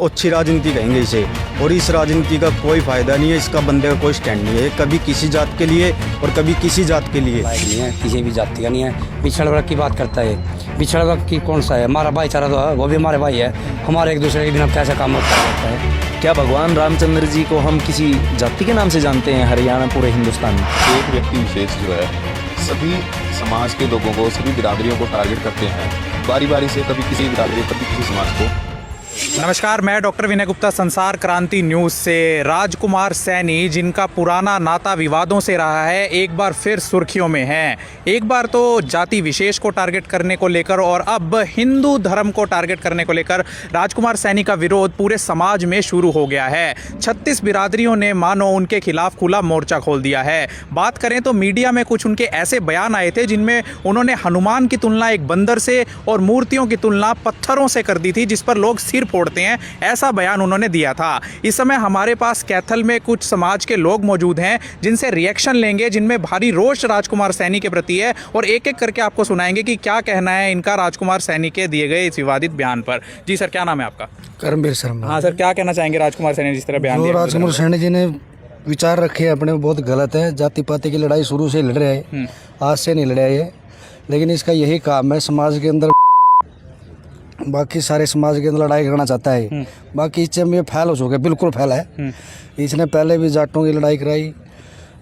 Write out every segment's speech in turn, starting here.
अच्छी राजनीति कहेंगे इसे। और इस राजनीति का कोई फायदा नहीं है, इसका बंदे का कोई स्टैंड नहीं है, कभी किसी जात के लिए और कभी किसी जात के लिए नहीं है, किसी भी जाति का नहीं है। पिछड़ वर्ग की बात करता है, पिछड़ वर्ग की कौन सा है? हमारा भाईचारा तो है, वो भी हमारे भाई है। हमारे एक दूसरे के बिना कैसे काम होता है? क्या भगवान रामचंद्र जी को हम किसी जाति के नाम से जानते हैं हरियाणा पूरे हिंदुस्तान में? एक व्यक्ति विशेष जो है सभी समाज के लोगों को, सभी बिरादरियों को टारगेट करते हैं बारी बारी से, कभी किसी बिरादरी, कभी किसी समाज को। नमस्कार, मैं डॉक्टर विनय गुप्ता संसार क्रांति न्यूज़ से। राजकुमार सैनी, जिनका पुराना नाता विवादों से रहा है, एक बार फिर सुर्खियों में हैं। एक बार तो जाति विशेष को टारगेट करने को लेकर और अब हिंदू धर्म को टारगेट करने को लेकर राजकुमार सैनी का विरोध पूरे समाज में शुरू हो गया है। 36 बिरादरियों ने मानो उनके खिलाफ खुला मोर्चा खोल दिया है। बात करें तो मीडिया में कुछ उनके ऐसे बयान आए थे जिनमें उन्होंने हनुमान की तुलना एक बंदर से और मूर्तियों की तुलना पत्थरों से कर दी थी, जिस पर लोग सिर फोड़ते हैं, ऐसा बयान उन्होंने दिया था। इस समय हमारे पास कैथल में कुछ समाज के लोग मौजूद हैं जिनसे रिएक्शन लेंगे, जिनमें भारी रोष राजकुमार सैनी के प्रति है, और एक एक करके आपको सुनाएंगे कि क्या कहना है इनका राजकुमार सैनी के दिए गए इस विवादित बयान पर। जी सर, क्या नाम है आपका? कर्मवीर शर्मा। हाँ सर, क्या कहना चाहेंगे राजकुमार सैनी जिस तरह बयान दिया? राजकुमार सैनी जी ने विचार रखे अपने बहुत गलत है। जाति पाति की लड़ाई शुरू से लड़ रहे हैं, आज से नहीं लड़े ये, लेकिन इसका यही काम है समाज के अंदर, बाकी सारे समाज के अंदर लड़ाई करना चाहता है। बाकी इससे में फैल हो चुका है, बिल्कुल फैला है। इसने पहले भी जाटों की लड़ाई कराई,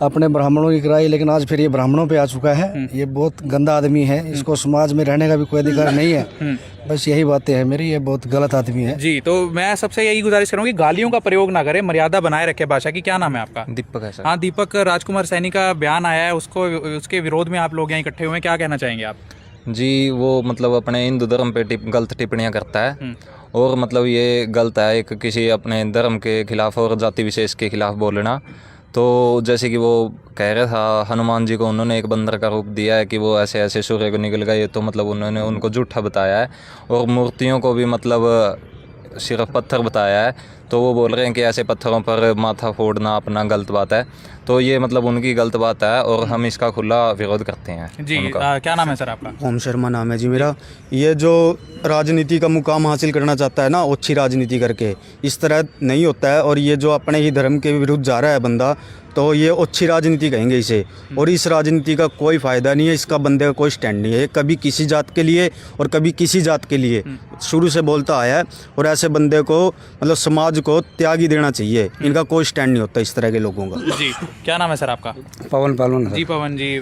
अपने ब्राह्मणों की कराई, लेकिन आज फिर ये ब्राह्मणों पे आ चुका है। ये बहुत गंदा आदमी है, इसको समाज में रहने का भी कोई अधिकार नहीं है। बस यही बातें हैं मेरी, ये बहुत गलत आदमी है। जी, तो मैं सबसे यही गुजारिश करूँगी गालियों का प्रयोग ना करें, मर्यादा बनाए रखे भाषा की। क्या नाम है आपका? दीपक है सर। हाँ दीपक, राजकुमार सैनी का बयान आया है, उसके विरोध में आप लोग यहाँ इकट्ठे हुए हैं, क्या कहना चाहेंगे आप? जी, वो मतलब अपने हिंदू धर्म पे गलत टिप्पणियां करता है, और मतलब ये गलत है एक किसी अपने धर्म के खिलाफ और जाति विशेष के खिलाफ बोलना। तो जैसे कि वो कह रहा था, हनुमान जी को उन्होंने एक बंदर का रूप दिया है कि वो ऐसे ऐसे सूर्य को निकल गए, तो मतलब उन्होंने उनको झूठा बताया है, और मूर्तियों को भी मतलब सिर्फ पत्थर बताया है। तो वो बोल रहे हैं कि ऐसे पत्थरों पर माथा फोड़ना अपना गलत बात है। तो ये मतलब उनकी गलत बात है और हम इसका खुला विरोध करते हैं। जी, क्या नाम है सर आपका? ओम शर्मा नाम है जी मेरा। ये जो राजनीति का मुकाम हासिल करना चाहता है ना, अच्छी राजनीति करके, इस तरह नहीं होता है। और ये जो अपने ही धर्म के विरुद्ध जा रहा है बंदा, तो ये अच्छी राजनीति कहेंगे इसे। और इस राजनीति का कोई फायदा नहीं है, इसका बंदे का कोई स्टैंड नहीं है, कभी किसी जात के लिए और कभी किसी जात के लिए शुरू से बोलता आया है। और ऐसे बंदे को मतलब समाज को त्याग ही देना चाहिए, इनका कोई स्टैंड नहीं होता इस तरह के लोगों का। जी, क्या नाम है सर आपका? पवन। जी पवन जी,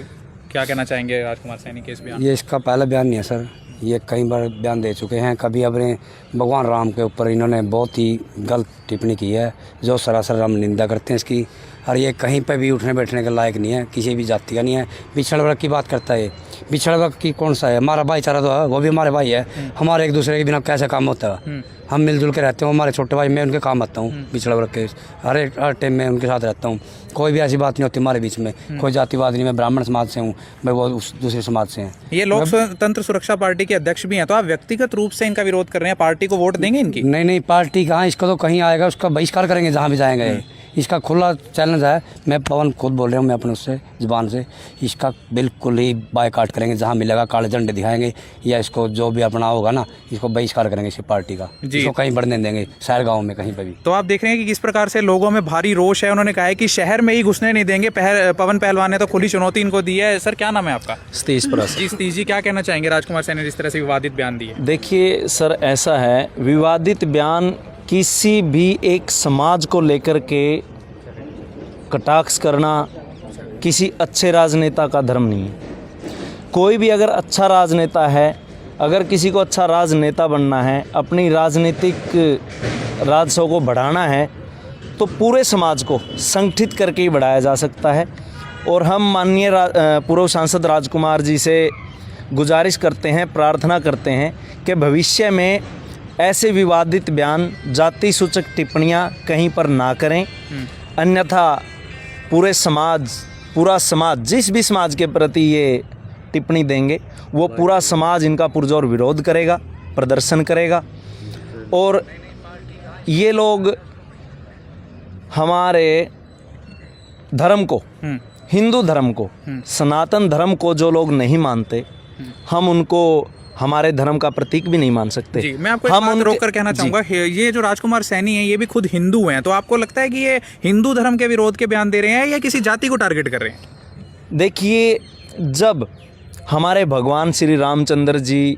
क्या कहना चाहेंगे राजकुमार सैनी के इस बयान? ये इसका पहला बयान नहीं है सर, ये कई बार बयान दे चुके हैं। कभी अपने भगवान राम के ऊपर इन्होंने बहुत ही गलत टिप्पणी की है, जो सरासर हम निंदा करते हैं इसकी। और ये कहीं पे भी उठने बैठने के लायक नहीं है, किसी भी जाति का नहीं है। पिछड़ वर्ग की बात करता है, पिछड़ वर्ग की कौन सा है? हमारा भाईचारा तो है, वो भी हमारे भाई है। हमारे एक दूसरे के बिना कैसे काम होता है? हम मिलजुल के रहते हैं, हमारे छोटे भाई, मैं उनके काम आता हूँ। पिछड़ा वर्ग के हर टाइम में उनके साथ रहता हूँ। कोई भी ऐसी बात नहीं होती हमारे बीच में, कोई जातिवाद नहीं। मैं ब्राह्मण समाज से हूँ, मैं वो उस दूसरे समाज से हैं। ये लोकतंत्र सुरक्षा पार्टी के अध्यक्ष भी हैं, तो आप व्यक्तिगत रूप से इनका विरोध कर रहे हैं, पार्टी को वोट देंगे इनकी? नहीं, पार्टी कहाँ, इसका तो कहीं आएगा, उसका बहिष्कार करेंगे जहाँ भी जाएंगे। इसका खुला चैलेंज है, मैं पवन खुद बोल रहा हूँ, मैं अपने उससे ज़ुबान से, इसका बिल्कुल ही बायकाट करेंगे। जहाँ मिलेगा काले झंडे दिखाएंगे, या इसको जो भी अपना होगा ना, इसको बहिष्कार करेंगे इसी पार्टी का। इसको कहीं बढ़ने देंगे, शहर गाँव में कहीं पर भी। तो आप देख रहे हैं कि किस प्रकार से लोगों में भारी रोष है। उन्होंने कहा है कि शहर में ही घुसने नहीं देंगे। पवन पहलवान ने तो खुली चुनौती इनको दी है। सर, क्या नाम है आपका? सतीश परस। जी सतीश जी, क्या कहना चाहेंगे राजकुमार सैनी ने जिस तरह से विवादित बयान दिए? देखिए सर, ऐसा है, विवादित बयान किसी भी एक समाज को लेकर के कटाक्ष करना किसी अच्छे राजनेता का धर्म नहीं है। कोई भी अगर अच्छा राजनेता है, अगर किसी को अच्छा राजनेता बनना है, अपनी राजनीतिक राजस्व को बढ़ाना है, तो पूरे समाज को संगठित करके ही बढ़ाया जा सकता है। और हम माननीय पूर्व सांसद राजकुमार जी से गुजारिश करते हैं, प्रार्थना करते हैं कि भविष्य में ऐसे विवादित बयान, जाति सूचक टिप्पणियां कहीं पर ना करें, अन्यथा पूरा समाज जिस भी समाज के प्रति ये टिप्पणी देंगे, वो पूरा समाज इनका पुरजोर विरोध करेगा, प्रदर्शन करेगा। और ये लोग हमारे धर्म को, हिंदू धर्म को, सनातन धर्म को जो लोग नहीं मानते, हम उनको हमारे धर्म का प्रतीक भी नहीं मान सकते। जी, मैं आपको एक बात रोक कर कहना जी। चाहूँगा, ये जो राजकुमार सैनी हैं ये भी खुद हिंदू हैं, तो आपको लगता है कि ये हिंदू धर्म के विरोध के बयान दे रहे हैं या किसी जाति को टारगेट कर रहे हैं? देखिए, जब हमारे भगवान श्री रामचंद्र जी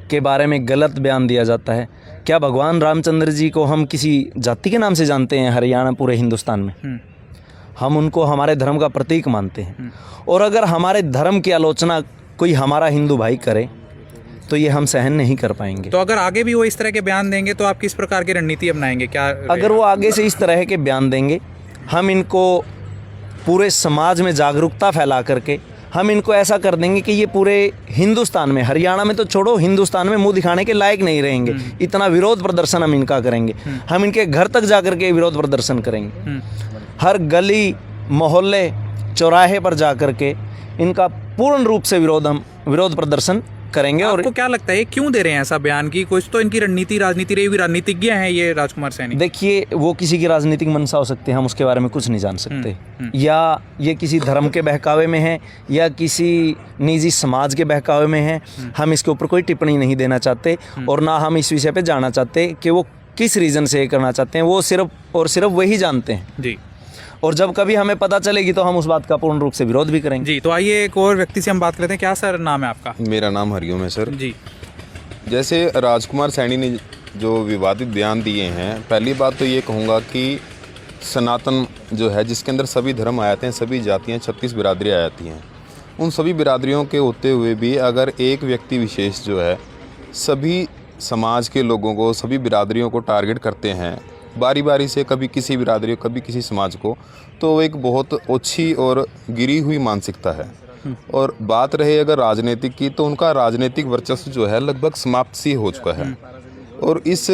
के बारे में गलत बयान दिया जाता है, क्या भगवान रामचंद्र जी को हम किसी जाति के नाम से जानते हैं? हरियाणा, पूरे हिंदुस्तान में हम उनको हमारे धर्म का प्रतीक मानते हैं। और अगर हमारे धर्म की आलोचना कोई हमारा हिंदू भाई करे तो ये हम सहन नहीं कर पाएंगे। तो अगर आगे भी वो इस तरह के बयान देंगे तो आप किस प्रकार की रणनीति अपनाएंगे? क्या अगर वो आगे से इस तरह के बयान देंगे, हम इनको पूरे समाज में जागरूकता फैला करके हम इनको ऐसा कर देंगे कि ये पूरे हिंदुस्तान में, हरियाणा में तो छोड़ो, हिंदुस्तान में मुंह दिखाने के लायक नहीं रहेंगे। इतना विरोध प्रदर्शन हम इनका करेंगे, हम इनके घर तक जा कर के विरोध प्रदर्शन करेंगे। हर गली मोहल्ले चौराहे पर जा कर के इनका पूर्ण रूप से विरोध प्रदर्शन करेंगे। और आपको क्या लगता है ये क्यों दे रहे हैं ऐसा बयान? की कुछ तो इनकी रणनीति राजनीति रही हुई, राजनीतिज्ञ हैं ये राजकुमार सैनी। देखिए, वो किसी की राजनीतिक मंशा हो सकती है, हम उसके बारे में कुछ नहीं जान सकते। या ये किसी धर्म के बहकावे में है या किसी निजी समाज के बहकावे में है, हम इसके ऊपर कोई टिप्पणी नहीं देना चाहते और ना हम इस विषय पे जानना चाहते कि वो किस रीज़न से ये करना चाहते हैं। वो सिर्फ और सिर्फ वही जानते हैं जी। और जब कभी हमें पता चलेगी तो हम उस बात का पूर्ण रूप से विरोध भी करेंगे। जी, तो आइए एक और व्यक्ति से हम बात करते हैं। क्या सर नाम है आपका? मेरा नाम हरिओम है सर। जी। जैसे राजकुमार सैनी ने जो विवादित बयान दिए हैं, पहली बात तो ये कहूँगा कि सनातन जो है, जिसके अंदर सभी धर्म आ जाते हैं, सभी जातियाँ, 36 बिरादरियाँ आ जाती हैं, उन सभी बिरादरियों के होते हुए भी अगर एक व्यक्ति विशेष जो है सभी समाज के लोगों को, सभी बिरादरियों को टारगेट करते हैं बारी बारी से, कभी किसी बिरादरी, कभी किसी समाज को, तो वो एक बहुत ओछी और गिरी हुई मानसिकता है। और बात रहे अगर राजनीतिक की, तो उनका राजनीतिक वर्चस्व जो है लगभग समाप्त सी हो चुका है। और इस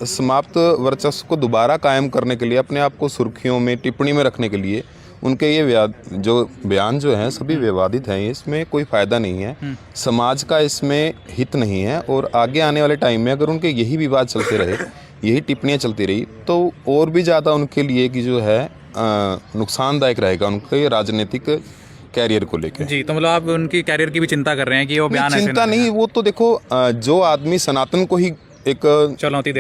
समाप्त वर्चस्व को दोबारा कायम करने के लिए, अपने आप को सुर्खियों में, टिप्पणी में रखने के लिए उनके ये जो बयान जो हैं सभी विवादित हैं। इसमें कोई फ़ायदा नहीं है, समाज का इसमें हित नहीं है। और आगे आने वाले टाइम में अगर उनके यही विवाद चलते रहे, यही टिप्पणियाँ चलती रही, तो और भी ज़्यादा उनके लिए कि जो है नुकसानदायक रहेगा उनके राजनीतिक कैरियर को लेकर। जी, तो मतलब आप उनकी कैरियर की भी चिंता कर रहे हैं कि वो बयान ऐसे चिंता नहीं, वो तो देखो जो आदमी सनातन को ही एक चुनौती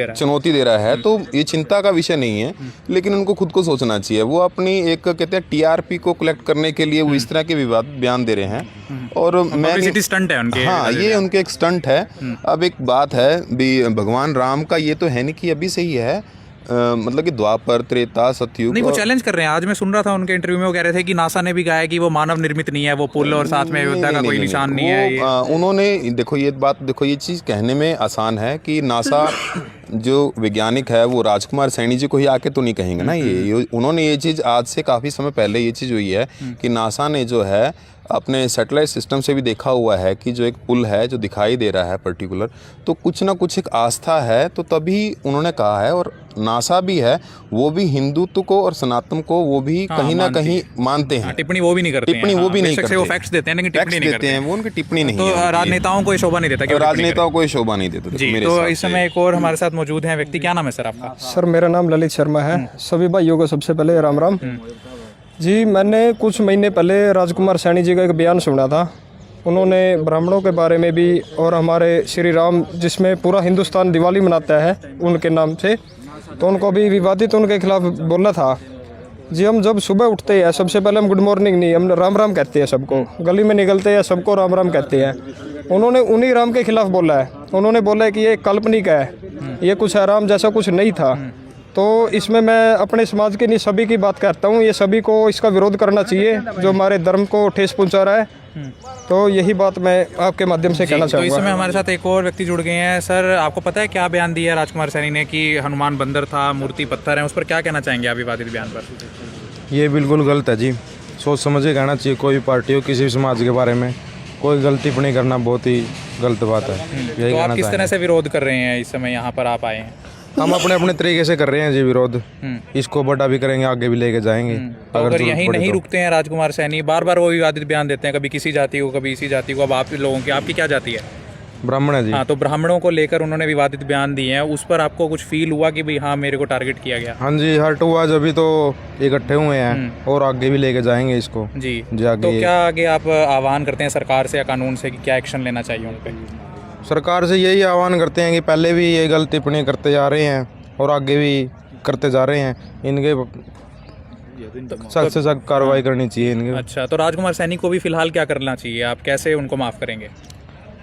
दे रहा है तो ये चिंता का विषय नहीं है। लेकिन उनको खुद को सोचना चाहिए। वो अपनी एक कहते हैं टीआरपी को कलेक्ट करने के लिए वो इस तरह के विवाद बयान दे रहे हैं। और मैं स्टंट है उनके। हाँ, ये उनके एक स्टंट है। अब एक बात है भी, भगवान राम का ये तो है नहीं कि अभी से ही है, मतलब कि द्वापर, त्रेता, सतयुग। नहीं, वो चैलेंज कर रहे हैं। आज मैं सुन रहा था उनके इंटरव्यू में, वो कह रहे थे कि नासा ने भी कहा है कि वो मानव निर्मित नहीं है, वो पुल और साथ में अयोध्या का कोई निशान नहीं है। उन्होंने देखो ये चीज़ कहने में आसान है कि नासा जो वैज्ञानिक है वो राजकुमार सैनी जी को ही आके तो नहीं कहेंगे ना। ये उन्होंने ये चीज़ आज से काफ़ी समय पहले ये चीज़ हुई है कि नासा ने जो है अपने सैटेलाइट सिस्टम से भी देखा हुआ है कि जो एक पुल है जो दिखाई दे रहा है पर्टिकुलर, तो कुछ ना कुछ एक आस्था है, तो तभी उन्होंने कहा है। और नासा भी है, वो भी हिंदुत्व को और सनातन को वो भी कहीं ना कहीं मानते हैं। टिप्पणी वो भी नहीं करते, टिप्पणी वो भी नहीं करते, वो फैक्ट्स देते हैं लेकिन टिप्पणी नहीं करते हैं। वो उनकी टिप्पणी नहीं तो है। राजनेताओं को शोभा नहीं देता, राजनेताओं को शोभा नहीं देता जी। तो इस समय एक और हमारे साथ मौजूद है व्यक्ति। क्या नाम है सर आपका? सर मेरा नाम ललित शर्मा है। सभी भाइयों को सबसे पहले राम राम जी। मैंने कुछ महीने पहले राजकुमार सैनी जी का एक बयान सुना था। उन्होंने ब्राह्मणों के बारे में भी और हमारे श्री राम, जिसमें पूरा हिंदुस्तान दिवाली मनाता है उनके नाम से, तो उनको भी विवादित उनके खिलाफ बोला था जी। हम जब सुबह उठते हैं सबसे पहले हम गुड मॉर्निंग नहीं, हम राम राम कहते हैं सबको। गली में निकलते हैं सबको राम राम कहते हैं। उन्होंने उन्हीं राम के खिलाफ बोला है। उन्होंने बोला है कि ये काल्पनिक है, ये कुछ है, राम जैसा कुछ नहीं था। तो इसमें मैं अपने समाज के नहीं सभी की बात करता हूँ। ये सभी को इसका विरोध करना चाहिए जो हमारे धर्म को ठेस पहुँचा रहा है। तो यही बात मैं आपके माध्यम से कहना चाहूँगा। तो इस समय हमारे साथ एक और व्यक्ति जुड़ गए हैं। सर, आपको पता है क्या बयान दिया राजकुमार सैनी ने कि हनुमान बंदर था, मूर्ति पत्थर है, उस पर क्या कहना चाहेंगे आप विवादित बयान पर? ये बिल्कुल गलत है जी। सोच समझ के कहना चाहिए। कोई भी पार्टी हो, किसी भी समाज के बारे में कोई गलत टिप्पणी करना बहुत ही गलत बात है। तो आप किस तरह से विरोध कर रहे हैं इस समय यहाँ पर आप आए हैं? हम अपने अपने तरीके से कर रहे हैं जी विरोध। इसको बड़ा भी करेंगे, आगे भी लेके जाएंगे। अगर यहीं नहीं रुकते हैं राजकुमार सैनी, बार बार वो विवादित बयान देते हैं, कभी किसी जाति को, कभी इसी जाति को। अब आप लोगों की, आपकी क्या जाति है? ब्राह्मण है जी। हाँ, तो ब्राह्मणों को लेकर उन्होंने विवादित बयान दिए हैं, उस पर आपको कुछ फील हुआ कि भाई हाँ मेरे को टारगेट किया गया? हाँ जी, हर्ट हुआ। जब भी तो इकट्ठे हुए हैं और आगे भी लेके जाएंगे इसको जी। आगे। तो क्या आगे आप आह्वान करते हैं सरकार से या कानून से कि क्या एक्शन लेना चाहिए उन पे? सरकार से यही आह्वान करते हैं कि पहले भी ये गलत टिप्पणी करते जा रहे हैं और आगे भी करते जा रहे हैं, इनके सख्त से सख्त कार्रवाई करनी चाहिए इनके। अच्छा, तो राजकुमार सैनी को भी फिलहाल क्या करना चाहिए, आप कैसे उनको माफ़ करेंगे?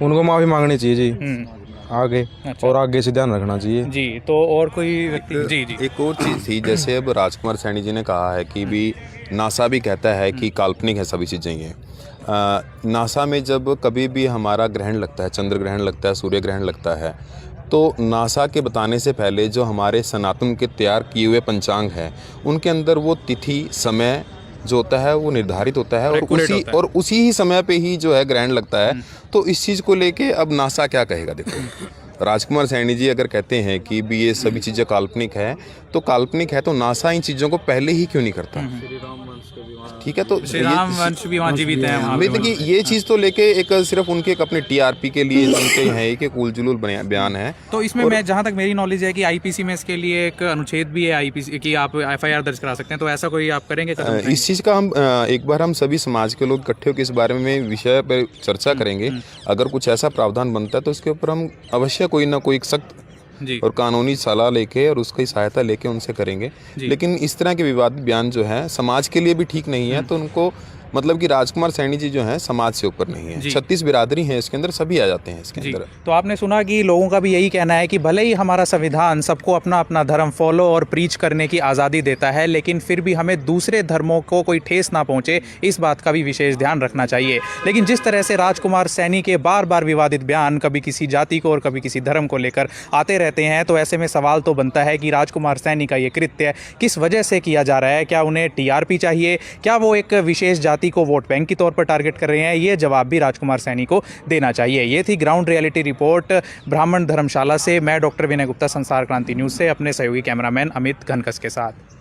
उनको माफ़ी मांगनी चाहिए जी आगे, अच्छा। और आगे से ध्यान रखना चाहिए जी। तो और कोई व्यक्ति? जी जी। एक और चीज़ थी, जैसे अब राजकुमार सैनी जी ने कहा है कि भी नासा भी कहता है कि काल्पनिक है सभी चीज़ें ये। नासा में जब कभी भी हमारा ग्रहण लगता है, चंद्र ग्रहण लगता है, सूर्य ग्रहण लगता है, तो नासा के बताने से पहले जो हमारे सनातन के तैयार किए हुए पंचांग है, उनके अंदर वो तिथि समय जो होता है वो निर्धारित होता है, और उसी ही समय पे ही जो है ग्रहण लगता है। तो इस चीज़ को लेके अब नासा क्या कहेगा? देखो, राजकुमार सैनी जी अगर कहते हैं कि भी ये सभी चीज़ें काल्पनिक है, तो काल्पनिक है तो नासा इन चीज़ों को पहले ही क्यों नहीं करता? ठीक है, तो श्री राम वंश भी वहाँ जीवित हैं वहाँ पे। देखिए ये चीज़ तो लेके एक सिर्फ उनके एक अपने टीआरपी के लिए उनके हैं एक उलझुल बयान है। तो इसमें मैं जहाँ तक मेरी नॉलेज है कि आईपीसी में इसके लिए एक अनुच्छेद भी है आईपीसी की, आप एफआईआर दर्ज करा सकते हैं, तो ऐसा कोई आप करेंगे कदम? इस चीज़ का हम एक बार हम सभी समाज के लोग इकट्ठे होकर इस बारे में विषय पर चर्चा करेंगे। अगर कुछ ऐसा प्रावधान बनता है तो उसके ऊपर हम अवश्य कोई ना कोई सख्त जी और कानूनी सलाह लेके और उसकी सहायता लेके उनसे करेंगे। लेकिन इस तरह के विवादित बयान जो है समाज के लिए भी ठीक नहीं है, तो उनको मतलब कि राजकुमार सैनी जी जो हैं समाज से ऊपर नहीं है। 36 बिरादरी हैं इसके अंदर, सभी आ जाते हैं इसके अंदर। तो आपने सुना कि लोगों का भी यही कहना है कि भले ही हमारा संविधान सबको अपना अपना धर्म फॉलो और प्रीच करने की आज़ादी देता है, लेकिन फिर भी हमें दूसरे धर्मों को कोई ठेस ना पहुंचे, इस बात का भी विशेष ध्यान रखना चाहिए। लेकिन जिस तरह से राजकुमार सैनी के बार बार विवादित बयान कभी किसी जाति को और कभी किसी धर्म को लेकर आते रहते हैं, तो ऐसे में सवाल तो बनता है कि राजकुमार सैनी का ये कृत्य किस वजह से किया जा रहा है? क्या उन्हें टीआरपी चाहिए? क्या वो एक विशेष जाति को वोट बैंक की तौर पर टारगेट कर रहे हैं? ये जवाब भी राजकुमार सैनी को देना चाहिए। ये थी ग्राउंड रियलिटी रिपोर्ट ब्राह्मण धर्मशाला से। मैं डॉक्टर विनय गुप्ता, संसार क्रांति न्यूज़ से, अपने सहयोगी कैमरामैन अमित घनकस के साथ।